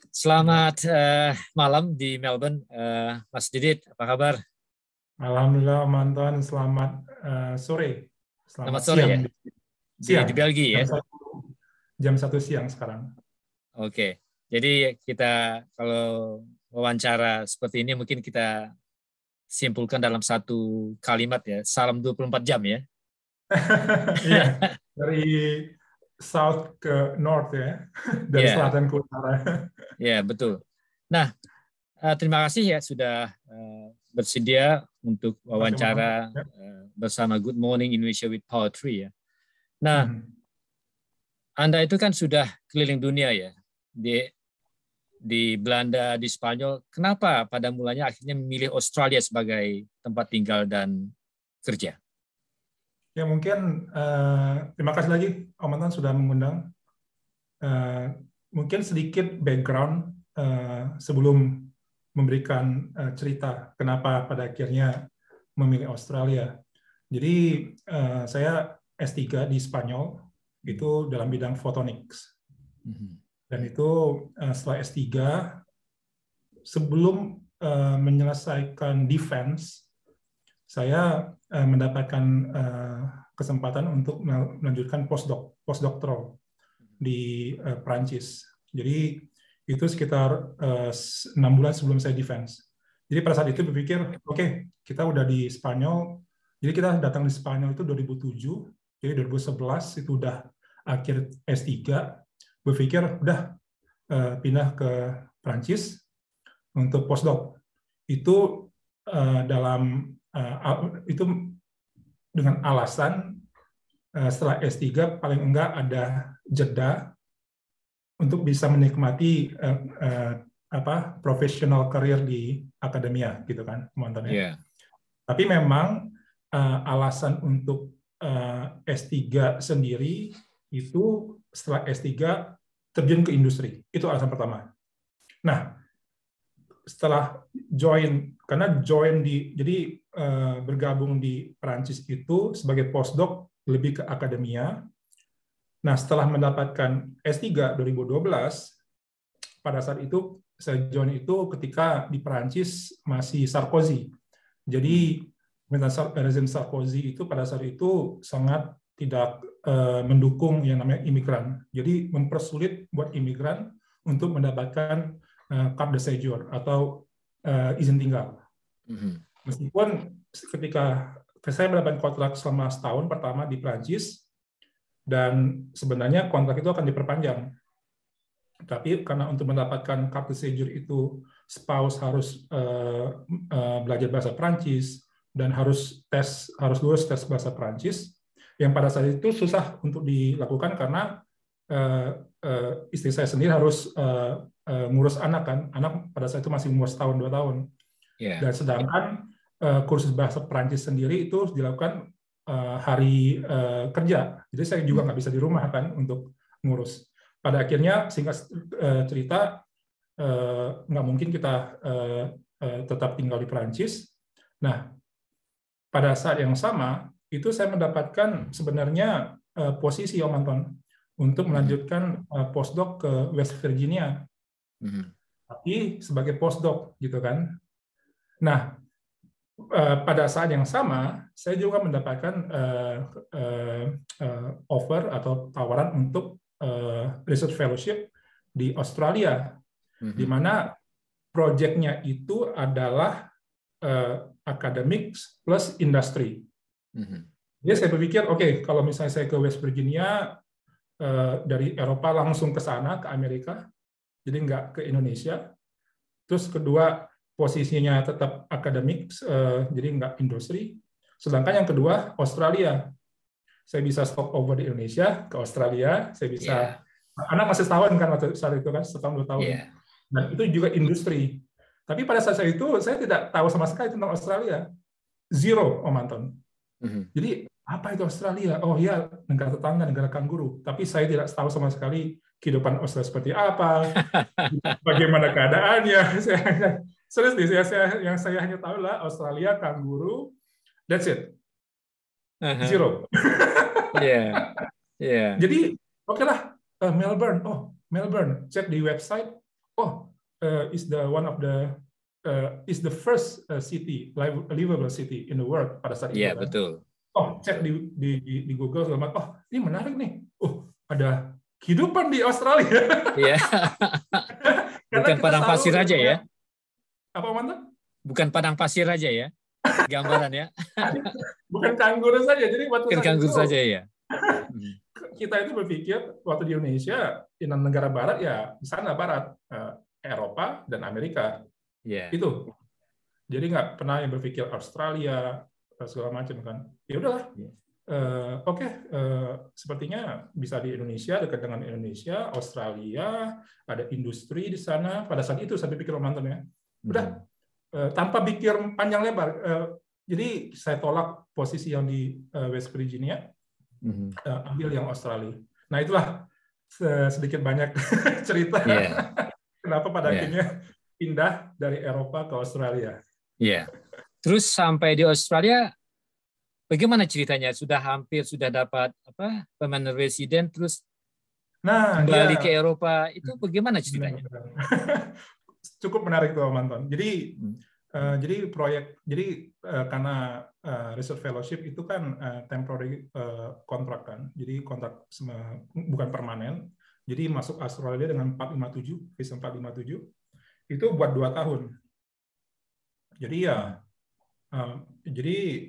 Selamat malam di Melbourne, Mas Didit, apa kabar? Alhamdulillah, Mantan. Selamat sore, Selamat selamat sore siang, ya, di siang, Belgia ya. jam 1 siang sekarang. Oke, jadi kita kalau wawancara seperti ini mungkin kita simpulkan dalam satu kalimat ya, salam 24 jam ya. Iya, dari south ke north ya, dari Iya, selatan ke utara. iya betul. Nah, terima kasih ya sudah bersedia untuk Sama-sama. wawancara Ya. bersama Good Morning Indonesia with Poetry ya. Nah, Mhm. Anda itu kan sudah keliling dunia ya, di Belanda, di Spanyol. Kenapa pada mulanya akhirnya memilih Australia sebagai tempat tinggal dan kerja? Ya mungkin terima kasih lagi Om Mantan sudah mengundang. Mungkin sedikit background sebelum memberikan cerita kenapa pada akhirnya memilih Australia. Jadi saya S3 di Spanyol itu dalam bidang photonics. Dan itu setelah S3 sebelum menyelesaikan defense saya mendapatkan kesempatan untuk melanjutkan postdoctoral di Prancis. Jadi itu sekitar 6 bulan sebelum saya defense. Jadi pada saat itu berpikir, oke, kita udah di Spanyol. Jadi kita datang di Spanyol itu 2007. Jadi 2011 itu udah akhir S3. Berpikir udah pindah ke Prancis untuk postdoc. Itu itu dengan alasan setelah S3 paling enggak ada jeda untuk bisa menikmati professional career di akademia gitu kan teman-teman. Yeah. Tapi memang alasan untuk S3 sendiri itu setelah S3 terjun ke industri. Itu alasan pertama. Nah, setelah jadi bergabung di Perancis itu sebagai postdoc lebih ke akademia. Nah, setelah mendapatkan S3 2012, pada saat itu saya join itu ketika di Perancis masih Sarkozy. Jadi rezim Sarkozy itu pada saat itu sangat tidak mendukung yang namanya imigran. Jadi mempersulit buat imigran untuk mendapatkan carte de séjour atau izin tinggal. Meskipun ketika saya mendapatkan kontrak selama setahun pertama di Perancis, dan sebenarnya kontrak itu akan diperpanjang. Tapi karena untuk mendapatkan carte de séjour itu spouse harus belajar bahasa Perancis dan harus lulus tes bahasa Perancis, yang pada saat itu susah untuk dilakukan karena istri saya sendiri harus ngurus anak kan, anak pada saat itu masih umur setahun 2 tahun. Yeah. Dan sedangkan kursus bahasa Perancis sendiri itu dilakukan hari kerja, jadi saya juga nggak bisa di rumah kan untuk ngurus. Pada akhirnya singkat cerita nggak mungkin kita tetap tinggal di Perancis. Nah, pada saat yang sama itu saya mendapatkan sebenarnya posisi Om Anton untuk melanjutkan postdoc ke West Virginia, tapi sebagai postdoc gitu kan. Nah, pada saat yang sama saya juga mendapatkan offer atau tawaran untuk research fellowship di Australia, di mana proyeknya itu adalah academics plus industri. Jadi saya berpikir, oke, kalau misalnya saya ke West Virginia dari Eropa langsung ke sana, ke Amerika, jadi nggak ke Indonesia. Terus kedua, posisinya tetap academics, jadi nggak industri. Sedangkan yang kedua, Australia. Saya bisa stop over di Indonesia ke Australia, saya bisa anak masih setahun kan waktu saat itu kan, setahun 2 tahun. Dan itu juga industri. Tapi pada saat itu saya tidak tahu sama sekali tentang Australia. Zero, Om Anton. Jadi apa itu Australia? Oh ya, negara tetangga, negara kanguru. Tapi saya tidak tahu sama sekali kehidupan Australia seperti apa, bagaimana keadaannya. Serius nih, yang saya hanya tahu lah Australia, kanguru, that's it. Zero. Jadi, oke lah, Melbourne. Oh, Melbourne. Cek di website, is is the first city, livable city in the world pada saat itu. Iya, kan? betul. Cek di Google segala macam. Ini menarik nih. Ada kehidupan di Australia. Iya. Bukan padang pasir aja ya? Apa mantap? Bukan padang pasir aja ya? Gambaran ya? Bukan kanguru saja. Jadi waktu Bukan kanguru saja ya? Kita itu berpikir waktu di Indonesia, di negara Barat ya di sana Barat, Eropa dan Amerika. Yeah. Itu. Jadi nggak pernah yang berpikir Australia segala macam kan. Ya udahlah. Sepertinya bisa di Indonesia, dekat dengan Indonesia, Australia, ada industri di sana. Pada saat itu saya pikir mantan ya. Udah, tanpa pikir panjang lebar. Jadi saya tolak posisi yang di West Virginia, ambil yang Australia. Nah itulah sedikit banyak cerita kenapa pada akhirnya pindah dari Eropa ke Australia. Iya. Terus sampai di Australia, bagaimana ceritanya? Sudah dapat permanent resident, terus kembali ke Eropa, itu bagaimana ceritanya? Cukup menarik tuh, Manton. Jadi karena research fellowship itu kan temporary kontrak kan, jadi kontrak bukan permanen. Jadi masuk Australia dengan 457, visa 457 itu buat 2 tahun. Jadi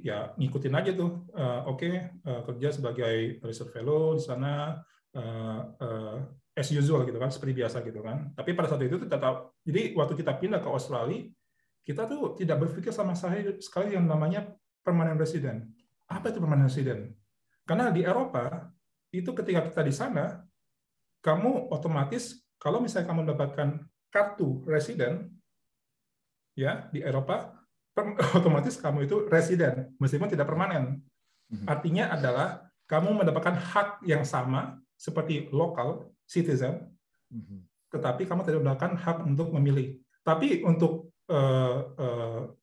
ya ngikutin aja tuh. Kerja sebagai research fellow di sana as usual gitu kan, seperti biasa gitu kan. Tapi pada saat itu tetap, jadi waktu kita pindah ke Australia, kita tuh tidak berpikir sama sekali yang namanya permanent resident. Apa itu permanent resident? Karena di Eropa itu ketika kita di sana, kamu otomatis kalau misalnya kamu mendapatkan kartu resident ya di Eropa, otomatis kamu itu resident meskipun tidak permanen. Artinya adalah kamu mendapatkan hak yang sama seperti local citizen, tetapi kamu tidak mendapatkan hak untuk memilih. Tapi untuk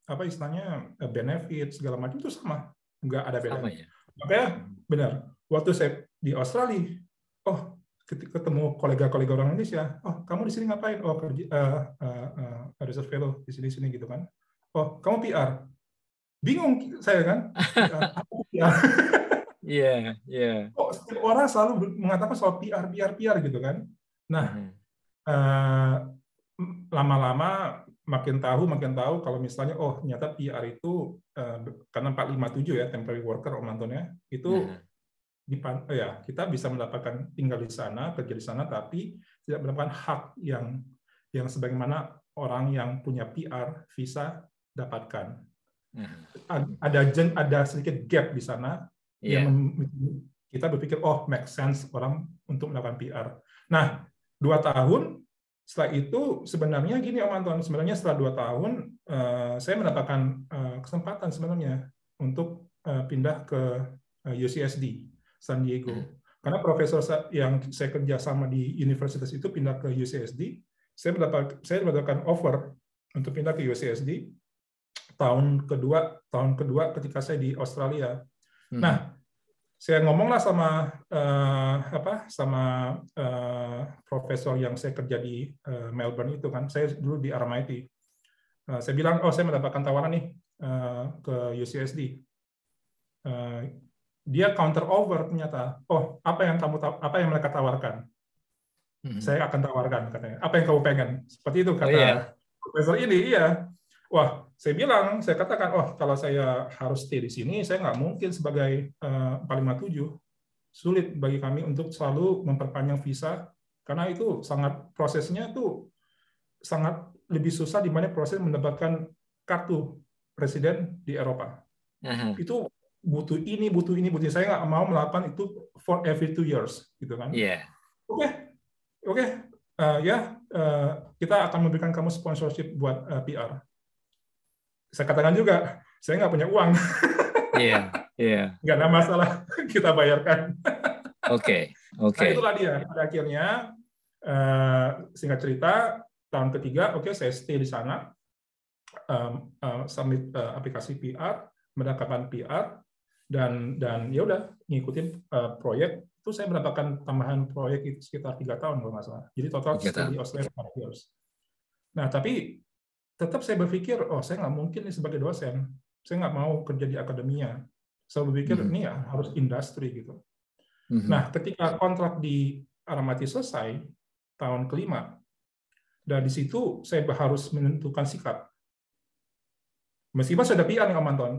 apa istilahnya benefit segala macam itu sama, nggak ada beda. Ya? Makanya benar. Waktu saya di Australia, ketemu kolega-kolega orang Indonesia, kamu di sini ngapain? Kerja research fellow di sini gitu kan. Kamu PR. Bingung saya kan. PR. Iya. Setiap orang selalu mengatakan soal PR gitu kan. Nah, lama-lama makin tahu kalau misalnya ternyata PR itu karena 457 ya temporary worker Om Anton ya, itu kita bisa mendapatkan tinggal di sana, kerja di sana, tapi tidak mendapatkan hak yang sebagaimana orang yang punya PR visa dapatkan. Ada sedikit gap di sana yang kita berpikir make sense orang untuk melakukan PR. Nah, 2 tahun setelah itu sebenarnya gini Om Anton, sebenarnya setelah 2 tahun saya mendapatkan kesempatan sebenarnya untuk pindah ke UCSD San Diego. Karena profesor yang saya kerja sama di universitas itu pindah ke UCSD, saya mendapatkan offer untuk pindah ke UCSD tahun kedua ketika saya di Australia. Nah, saya ngomonglah sama profesor yang saya kerja di Melbourne itu kan, saya dulu di RMIT. Saya bilang, saya mendapatkan tawaran nih ke UCSD. Dia counter offer ternyata. Apa yang mereka tawarkan? Saya akan tawarkan katanya. Apa yang kamu pengen? Seperti itu kata profesor ini. Iya. Wah, saya katakan, kalau saya harus stay di sini, saya nggak mungkin sebagai 457. Sulit bagi kami untuk selalu memperpanjang visa, karena itu prosesnya itu sangat lebih susah dibanding proses mendapatkan kartu presiden di Eropa. Itu butuh ini. Saya nggak mau melakukan itu for every 2 years, gitu kan? Oke. Kita akan memberikan kamu sponsorship buat PR. Saya katakan juga, saya nggak punya uang. Nggak ada masalah, kita bayarkan. Oke. Nah, itulah dia. Pada akhirnya, singkat cerita, tahun ketiga, saya stay di sana, submit aplikasi PR, mendapatkan PR, dan ya udah ngikutin proyek. Itu saya mendapatkan tambahan proyek itu sekitar 3 tahun kalau nggak salah. Jadi total stay di Australia 4 years. Nah, tapi tetap saya berpikir, oh saya nggak mungkin nih sebagai dosen. Saya nggak mau kerja di akademia. Saya berpikir, ini harus industri gitu. Nah, ketika kontrak di Aramati selesai, tahun kelima, dan di situ saya harus menentukan sikap. Meskipun sudah PR nih Om Anton.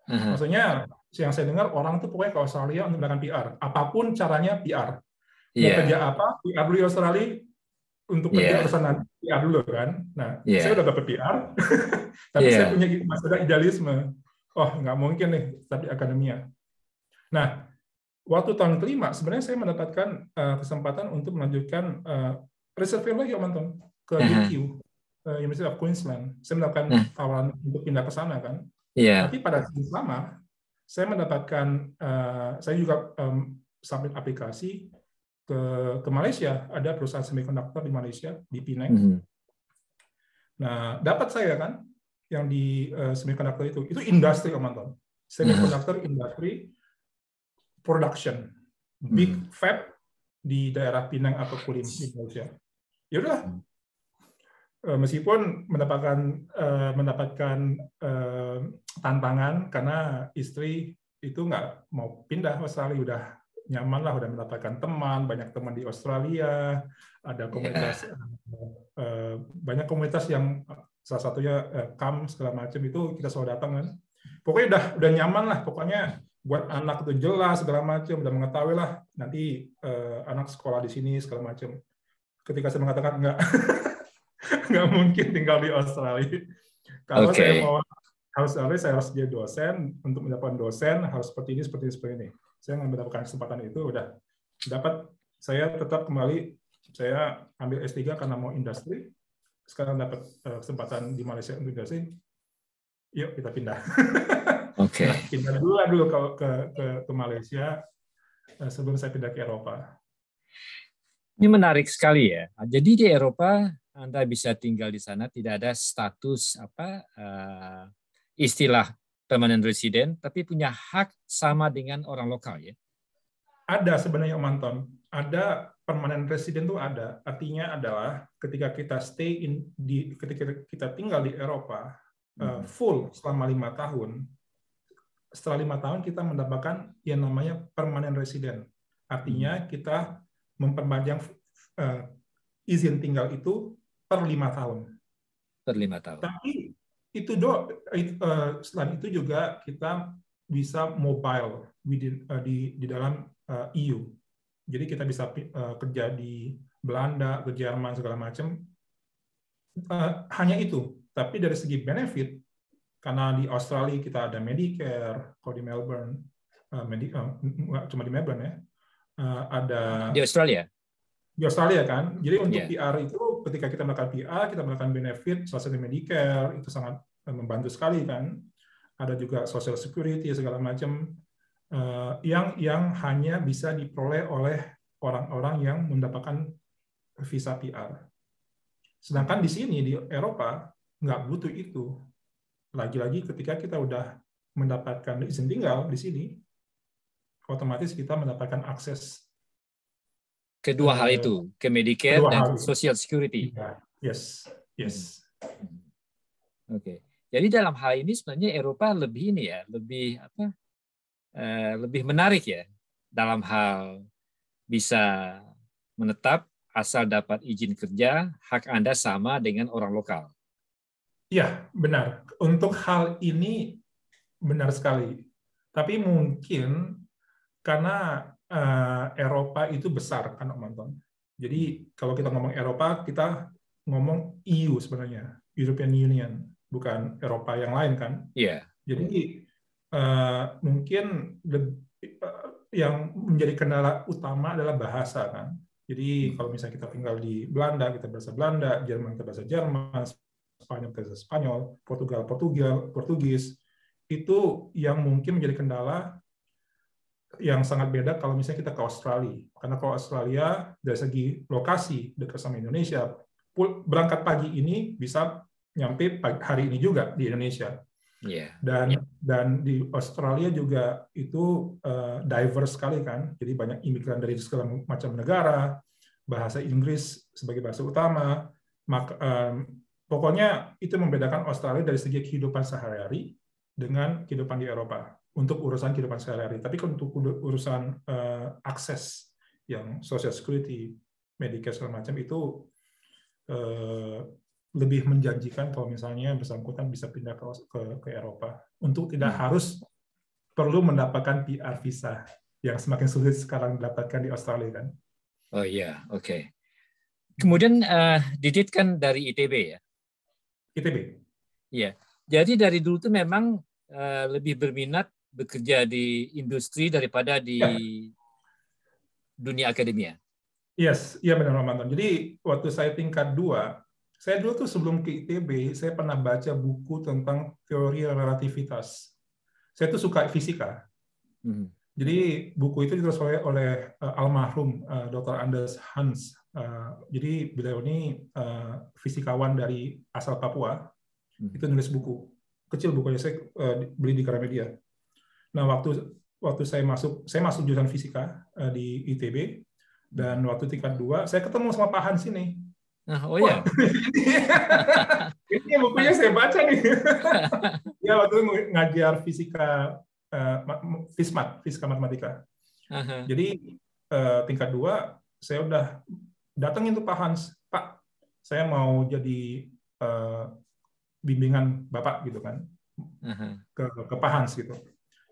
Maksudnya, yang saya dengar, orang tuh pokoknya ke Australia untuk melakukan PR. Apapun caranya PR. Mau kerja apa, PR dulu di Australia, untuk kerja urusan nanti PR dulu kan. Nah, saya udah dapat PR, tapi saya punya masalah idealisme. Oh, nggak mungkin nih, tapi akademia. Nah, waktu tahun kelima, sebenarnya saya mendapatkan kesempatan untuk melanjutkan reserve lagi, Om Anton, ke UQ, University of Queensland. Saya mendapatkan tawaran untuk pindah ke sana kan. Tapi pada saat sama, saya mendapatkan, saya juga submit aplikasi ke Malaysia, ada perusahaan semiconductor di Malaysia, di Penang. Nah, dapat saya kan, yang di semiconductor itu industri Om Anton. Semiconductor industry production, big fab di daerah Penang atau Kulim di Malaysia. Ya udah, meskipun mendapatkan tantangan karena istri itu nggak mau pindah ke Australia, udah nyaman lah, udah mendapatkan teman, banyak teman di Australia, ada komunitas, banyak komunitas yang salah satunya CAM segala macam itu kita selalu datang kan. Pokoknya udah nyaman lah, pokoknya buat anak itu jelas segala macam, udah mengetahui lah nanti anak sekolah di sini segala macam. Ketika saya mengatakan nggak mungkin tinggal di Australia. Kalau saya mau saya harus jadi dosen, untuk mendapatkan dosen harus seperti ini. Saya nggak mendapatkan kesempatan itu, udah dapat, saya tetap kembali, saya ambil S3 karena mau industri, sekarang dapat kesempatan di Malaysia untuk industri, yuk kita pindah. Nah, pindah dulu ke Malaysia sebelum saya pindah ke Eropa. Ini menarik sekali ya. Jadi di Eropa Anda bisa tinggal di sana, tidak ada status istilah permanent resident, tapi punya hak sama dengan orang lokal ya? Ada sebenarnya Om Anton, ada permanent resident itu ada. Artinya adalah ketika kita ketika kita tinggal di Eropa full selama 5 tahun, setelah 5 tahun kita mendapatkan yang namanya permanent resident. Artinya kita memperpanjang izin tinggal itu per 5 tahun. Per 5 tahun. Tapi itu selain itu juga kita bisa mobile di dalam EU. Jadi kita bisa kerja di Belanda, ke Jerman segala macam. Hanya itu. Tapi dari segi benefit, karena di Australia kita ada Medicare, kalau di Melbourne, cuma di Melbourne ya, ada di Australia. Di Australia kan. Jadi untuk PR itu ketika kita melakukan PR, kita melakukan benefit, salah satu Medicare, itu sangat membantu sekali kan. Ada juga Social Security segala macam yang hanya bisa diperoleh oleh orang-orang yang mendapatkan visa PR. Sedangkan di sini di Eropa nggak butuh itu. Lagi-lagi ketika kita udah mendapatkan izin tinggal di sini, otomatis kita mendapatkan akses kedua hal itu, ke Medicare dan Social Security. Yes. Oke. Jadi dalam hal ini sebenarnya Eropa lebih lebih menarik ya dalam hal bisa menetap asal dapat izin kerja, hak Anda sama dengan orang lokal. Iya, benar. Untuk hal ini benar sekali. Tapi mungkin karena Eropa itu besar kan Om Anton. Jadi kalau kita ngomong Eropa, kita ngomong EU sebenarnya, European Union, bukan Eropa yang lain kan. Iya. Jadi mungkin yang menjadi kendala utama adalah bahasa kan. Jadi kalau misalnya kita tinggal di Belanda, kita bahasa Belanda, Jerman kita bahasa Jerman, Spanyol kita bahasa Spanyol, Portugis, itu yang mungkin menjadi kendala yang sangat beda kalau misalnya kita ke Australia. Karena kalau Australia dari segi lokasi dekat sama Indonesia, berangkat pagi ini bisa nyampe hari ini juga di Indonesia. Dan di Australia juga itu diverse sekali kan. Jadi banyak imigran dari segala macam negara, bahasa Inggris sebagai bahasa utama, pokoknya itu membedakan Australia dari segi kehidupan sehari-hari dengan kehidupan di Eropa untuk urusan kehidupan sehari-hari. Tapi untuk urusan akses yang social security, Medicare segala macam itu lebih menjanjikan kalau misalnya bersangkutan bisa pindah ke Eropa untuk tidak harus perlu mendapatkan PR visa yang semakin sulit sekarang didapatkan di Australia kan. Oh iya, oke. Kemudian Didit kan dari ITB ya? ITB. Iya. Jadi dari dulu tuh memang lebih berminat bekerja di industri daripada di dunia akademia. Yes, iya benar Mantan. Jadi waktu saya tingkat 2, saya dulu tuh sebelum ke ITB, saya pernah baca buku tentang teori relativitas. Saya tuh suka fisika. Jadi buku itu ditulis oleh almarhum Dr. Anders Hans. Jadi beliau ini fisikawan dari asal Papua. Itu nulis buku kecil, bukunya saya beli di Gramedia. Nah waktu saya masuk jurusan fisika di ITB, dan waktu tingkat 2 saya ketemu sama Pak Hans ini. Oh ya. Ini bukunya saya baca nih. Ya waktu itu ngajar fisika fisika matematika. Jadi tingkat 2 saya udah datengin tuh Pak Hans, Pak, saya mau jadi bimbingan Bapak gitu kan, ke Pak Hans gitu.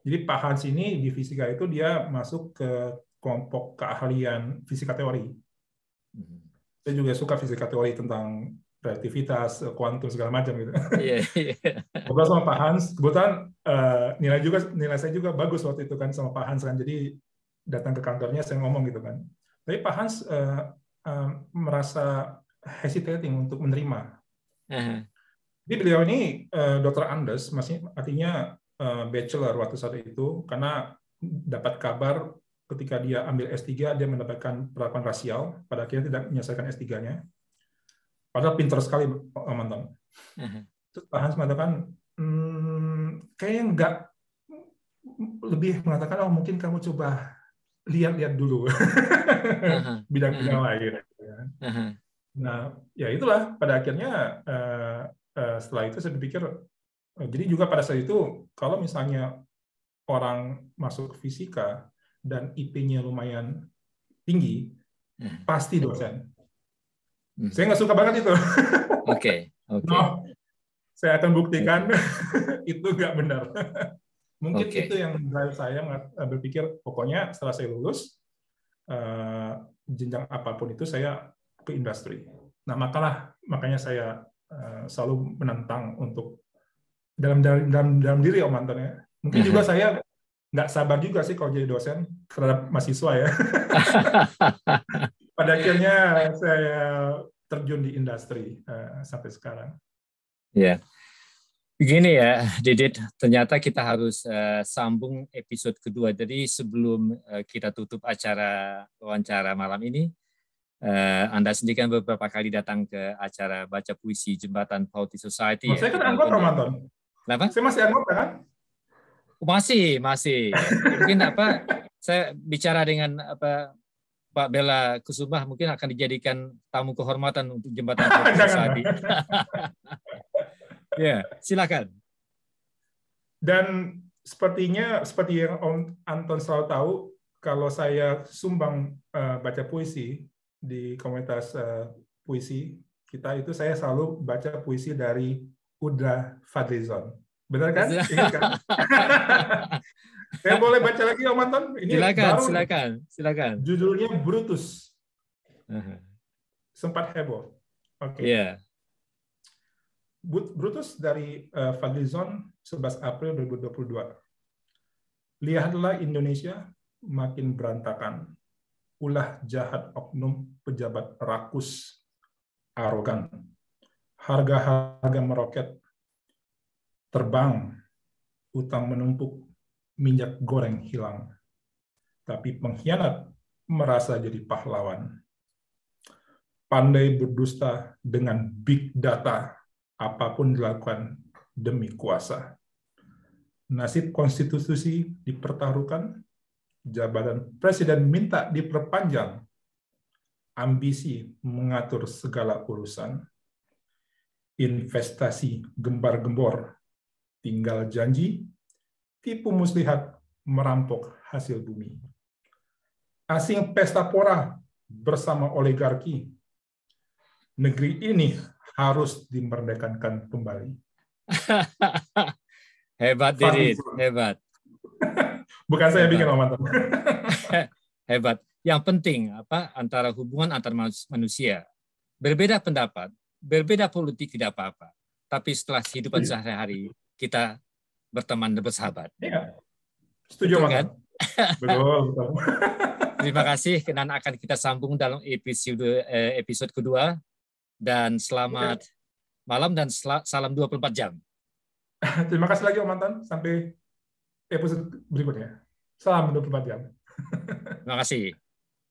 Jadi Pak Hans ini di fisika itu dia masuk ke kelompok keahlian fisika teori. Saya juga suka fisika teori tentang relativitas, kuantum segala macam gitu. Ngobrol sama Pak Hans, kebetulan nilai saya juga bagus waktu itu kan sama Pak Hans kan, jadi datang ke kantornya saya ngomong gitu kan. Tapi Pak Hans merasa hesitating untuk menerima. Jadi beliau ini Dr. Anders, masih artinya bachelor waktu saat itu, karena dapat kabar ketika dia ambil S3 dia mendapatkan perlakuan rasial, pada akhirnya tidak menyelesaikan S3-nya. Padahal pintar sekali mantan. Terus Pak Hans mengatakan, kayaknya enggak, lebih mengatakan, oh mungkin kamu coba lihat-lihat dulu bidang-bidang lain. Nah, ya itulah pada akhirnya setelah itu saya berpikir, jadi juga pada saat itu kalau misalnya orang masuk fisika dan IP-nya lumayan tinggi, pasti dosen. Saya nggak suka banget itu. Oke. No, saya akan buktikan itu nggak benar. Mungkin itu yang drive saya berpikir, pokoknya setelah saya lulus, jenjang apapun itu saya ke industri. Nah, makanya saya selalu menantang untuk dalam diri Om Anton ya. Mungkin juga saya nggak sabar juga sih kalau jadi dosen terhadap mahasiswa ya. Pada akhirnya saya terjun di industri sampai sekarang. Ya, begini ya, Didit. Ternyata kita harus sambung episode kedua. Jadi sebelum kita tutup acara wawancara malam ini, Anda sendiri kan beberapa kali datang ke acara baca puisi Jembatan Poetry Society. Saya kan anggota Om Anton. Kenapa? Saya masih anggota kan? Masih. Mungkin saya bicara dengan Pak Bella Kusuma mungkin akan dijadikan tamu kehormatan untuk Jembatan Poetry Society. Ya, silakan. Dan seperti yang Om Anton selalu tahu, kalau saya sumbang baca puisi di komunitas puisi kita itu, saya selalu baca puisi dari Udra Fadlizon. Benar kan? Ingat kan? Saya boleh baca lagi Om Anton? Ini silakan. Judulnya Brutus. Sempat heboh. Oke. Yeah. Brutus dari Fadlizon, 11 April 2022. Lihatlah Indonesia makin berantakan. Ulah jahat oknum pejabat rakus, arogan. Harga-harga meroket. Terbang, utang menumpuk, minyak goreng hilang. Tapi pengkhianat merasa jadi pahlawan. Pandai berdusta dengan big data, apapun dilakukan demi kuasa. Nasib konstitusi dipertaruhkan, jabatan presiden minta diperpanjang, ambisi mengatur segala urusan. investasi gembar-gembor, tinggal janji, tipu muslihat merampok hasil bumi. Asing pesta pora bersama oligarki, negeri ini harus dimerdekakan kembali. Hebat, Dirit, hebat. Bukan saya bikin, Om Anton. Hebat. Yang penting antara hubungan antar manusia, berbeda pendapat, berbeda politik tidak apa-apa. Tapi setelah kehidupan sehari-hari kita berteman dan bersahabat. Iya. Setuju, betul, kan? Betul, betul. Terima kasih, dan akan kita sambung dalam episode kedua. Dan selamat malam dan salam 24 jam. Terima kasih lagi, Om Anton. Sampai episode berikutnya. Salam 24 jam. Terima kasih.